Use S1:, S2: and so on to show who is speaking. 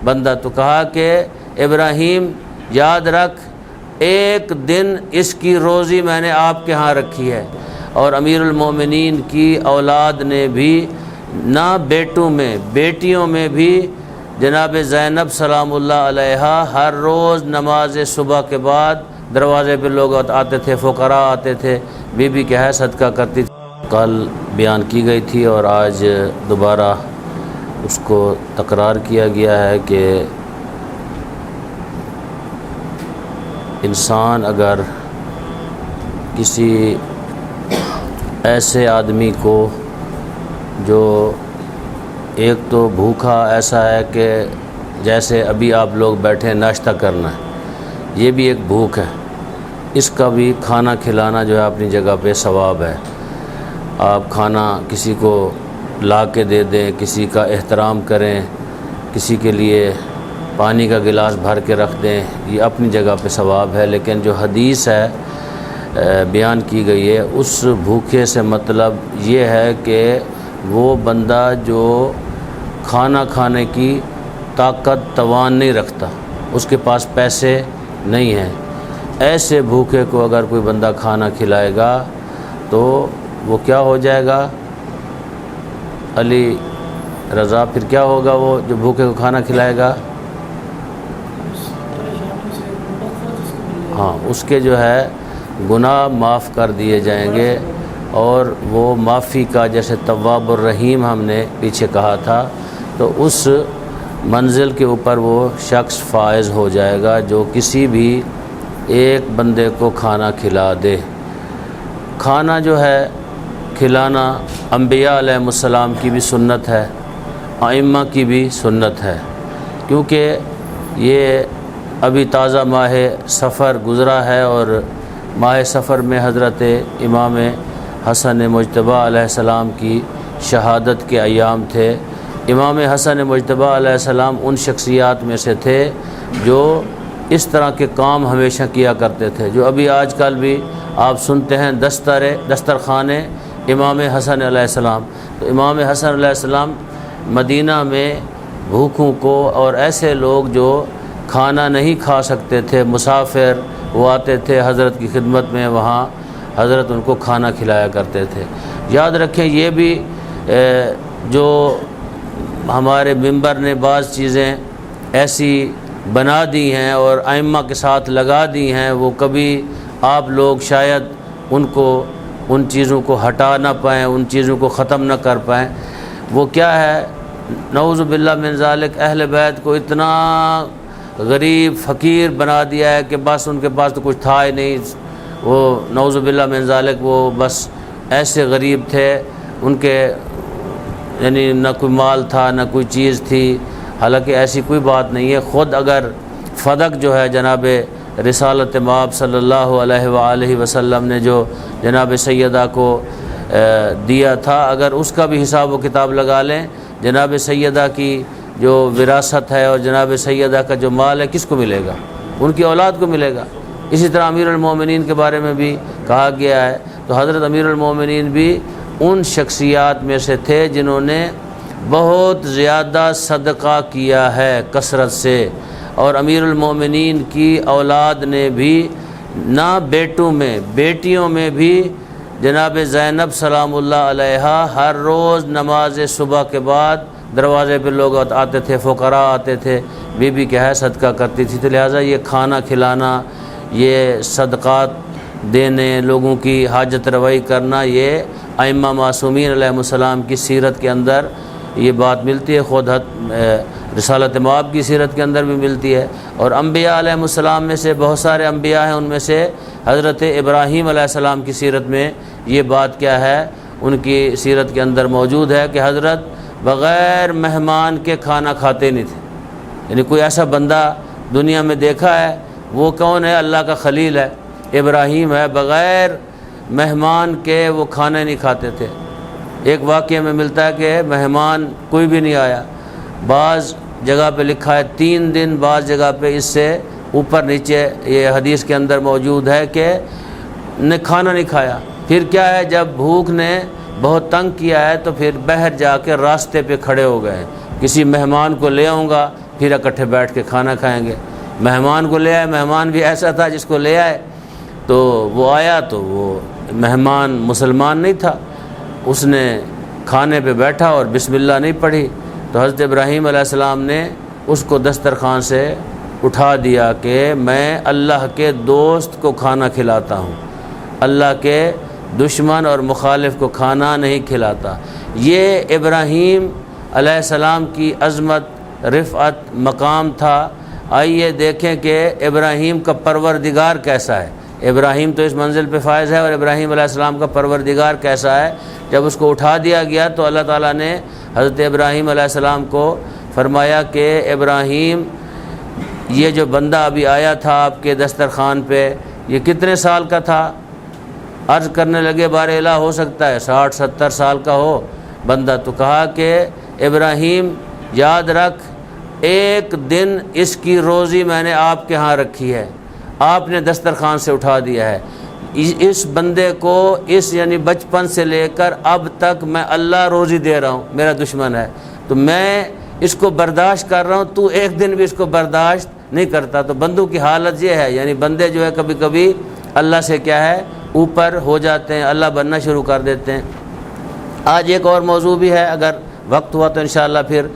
S1: بندہ تو کہا کہ ابراہیم یاد رکھ ایک دن اس کی روزی میں نے آپ کے ہاں رکھی ہے۔ اور امیر المومنین کی اولاد نے بھی نہ بیٹوں میں بیٹیوں میں بھی جناب زینب سلام اللہ علیہا ہر روز نماز صبح کے بعد دروازے پہ لوگ آتے تھے، فقراء آتے تھے، بی بی کیا ہے صدقہ کرتی تھی۔ کل بیان کی گئی تھی اور آج دوبارہ اس کو تکرار کیا گیا ہے کہ انسان اگر کسی ایسے آدمی کو جو ایک تو بھوکا ایسا ہے کہ جیسے ابھی آپ لوگ بیٹھے ناشتہ کرنا ہے، یہ بھی ایک بھوک ہے، اس کا بھی کھانا کھلانا جو ہے اپنی جگہ پہ ثواب ہے۔ آپ کھانا کسی کو لا کے دے دیں، کسی کا احترام کریں، کسی کے لیے پانی کا گلاس بھر کے رکھ دیں، یہ اپنی جگہ پہ ثواب ہے۔ لیکن جو حدیث ہے بیان کی گئی ہے اس بھوکے سے مطلب یہ ہے کہ وہ بندہ جو کھانا کھانے کی طاقت توان نہیں رکھتا، اس کے پاس پیسے نہیں ہیں، ایسے بھوکے کو اگر کوئی بندہ کھانا کھلائے گا تو وہ کیا ہو جائے گا علی رضا؟ پھر کیا ہوگا وہ جو بھوکے کو کھانا کھلائے گا؟ ہاں، اس کے جو ہے گناہ معاف کر دیے جائیں گے، اور وہ معافی کا جیسے تواب الرحیم ہم نے پیچھے کہا تھا، تو اس منزل کے اوپر وہ شخص فائز ہو جائے گا جو کسی بھی ایک بندے کو کھانا کھلا دے۔ کھانا جو ہے کھلانا انبیاء علیہ السلام کی بھی سنت ہے، ائمہ کی بھی سنت ہے، کیونکہ یہ ابھی تازہ ماہ سفر گزرا ہے اور ماہ سفر میں حضرت امام حسن مجتبی علیہ السلام کی شہادت کے ایام تھے۔ امام حسن مجتبی علیہ السلام ان شخصیات میں سے تھے جو اس طرح کے کام ہمیشہ کیا کرتے تھے، جو ابھی آج کل بھی آپ سنتے ہیں دسترخوان امام حسن علیہ السلام۔ تو امام حسن علیہ السلام مدینہ میں بھوکوں کو اور ایسے لوگ جو کھانا نہیں کھا سکتے تھے، مسافر وہ آتے تھے حضرت کی خدمت میں، وہاں حضرت ان کو کھانا کھلایا کرتے تھے۔ یاد رکھیں یہ بھی جو ہمارے ممبر نے بعض چیزیں ایسی بنا دی ہیں اور ائمہ کے ساتھ لگا دی ہیں، وہ کبھی آپ لوگ شاید ان چیزوں کو ہٹا نہ پائیں، ان چیزوں کو ختم نہ کر پائیں۔ وہ کیا ہے؟ نعوذ باللہ من ذالک اہل بیت کو اتنا غریب فقیر بنا دیا ہے کہ بس ان کے پاس تو کچھ تھا ہی نہیں، وہ نعوذ باللہ من ذالک وہ بس ایسے غریب تھے، ان کے یعنی نہ کوئی مال تھا نہ کوئی چیز تھی، حالانکہ ایسی کوئی بات نہیں ہے۔ خود اگر فدق جو ہے جناب رسالت مآب صلی اللہ علیہ وآلہ وسلم نے جو جناب سیدہ کو دیا تھا، اگر اس کا بھی حساب و کتاب لگا لیں، جناب سیدہ کی جو وراثت ہے اور جناب سیدہ کا جو مال ہے کس کو ملے گا؟ ان کی اولاد کو ملے گا۔ اسی طرح امیر المومنین کے بارے میں بھی کہا گیا ہے، تو حضرت امیر المومنین بھی ان شخصیات میں سے تھے جنہوں نے بہت زیادہ صدقہ کیا ہے کثرت سے، اور امیر المومنین کی اولاد نے بھی نہ بیٹوں میں بیٹیوں میں بھی جناب زینب سلام اللہ علیہا ہر روز نماز صبح کے بعد دروازے پہ لوگ آتے تھے، فقراء آتے تھے، بی بی کیا ہے صدقہ کرتی تھی۔ تو لہٰذا یہ کھانا کھلانا، یہ صدقات دینے، لوگوں کی حاجت روائی کرنا، یہ ائمہ معصومین علیہ السلام کی سیرت کے اندر یہ بات ملتی ہے، خود رسالت مآب کی سیرت کے اندر بھی ملتی ہے۔ اور انبیاء علیہ السلام میں سے بہت سارے انبیاء ہیں، ان میں سے حضرت ابراہیم علیہ السلام کی سیرت میں یہ بات کیا ہے، ان کی سیرت کے اندر موجود ہے کہ حضرت بغیر مہمان کے کھانا کھاتے نہیں تھے۔ یعنی کوئی ایسا بندہ دنیا میں دیکھا ہے؟ وہ کون ہے؟ اللہ کا خلیل ہے، ابراہیم ہے، بغیر مہمان کے وہ کھانے نہیں کھاتے تھے۔ ایک واقعے میں ملتا ہے کہ مہمان کوئی بھی نہیں آیا، بعض جگہ پہ لکھا ہے 3 دن، بعض جگہ پہ اس سے اوپر نیچے یہ حدیث کے اندر موجود ہے کہ نے کھانا نہیں کھایا۔ پھر کیا ہے، جب بھوک نے بہت تنگ کیا ہے تو پھر باہر جا کے راستے پہ کھڑے ہو گئے، کسی مہمان کو لے آؤں گا پھر اکٹھے بیٹھ کے کھانا کھائیں گے۔ مہمان کو لے آئے، مہمان بھی ایسا تھا جس کو لے آئے تو وہ آیا تو وہ مہمان مسلمان نہیں تھا، اس نے کھانے پہ بیٹھا اور بسم اللہ نہیں پڑھی، تو حضرت ابراہیم علیہ السلام نے اس کو دسترخوان سے اٹھا دیا کہ میں اللہ کے دوست کو کھانا کھلاتا ہوں، اللہ کے دشمن اور مخالف کو کھانا نہیں کھلاتا۔ یہ ابراہیم علیہ السلام کی عظمت، رفعت، مقام تھا۔ آئیے دیکھیں کہ ابراہیم کا پروردگار کیسا ہے۔ ابراہیم تو اس منزل پہ فائز ہے، اور ابراہیم علیہ السلام کا پروردگار کیسا ہے۔ جب اس کو اٹھا دیا گیا تو اللہ تعالیٰ نے حضرت ابراہیم علیہ السلام کو فرمایا کہ ابراہیم، یہ جو بندہ ابھی آیا تھا آپ کے دسترخوان پہ، یہ کتنے سال کا تھا؟ عرض کرنے لگے بار الہ ہو سکتا ہے 60-70 سال کا ہو بندہ، تو کہا کہ ابراہیم یاد رکھ، ایک دن اس کی روزی میں نے آپ کے ہاں رکھی ہے، آپ نے دسترخوان سے اٹھا دیا ہے، اس بندے کو یعنی بچپن سے لے کر اب تک میں اللہ روزی دے رہا ہوں، میرا دشمن ہے تو میں اس کو برداشت کر رہا ہوں، تو ایک دن بھی اس کو برداشت نہیں کرتا۔ تو بندوں کی حالت یہ ہے، یعنی بندے جو ہے کبھی کبھی اللہ سے کیا ہے اوپر ہو جاتے ہیں، اللہ بننا شروع کر دیتے ہیں۔ آج ایک اور موضوع بھی ہے، اگر وقت ہوا تو انشاءاللہ پھر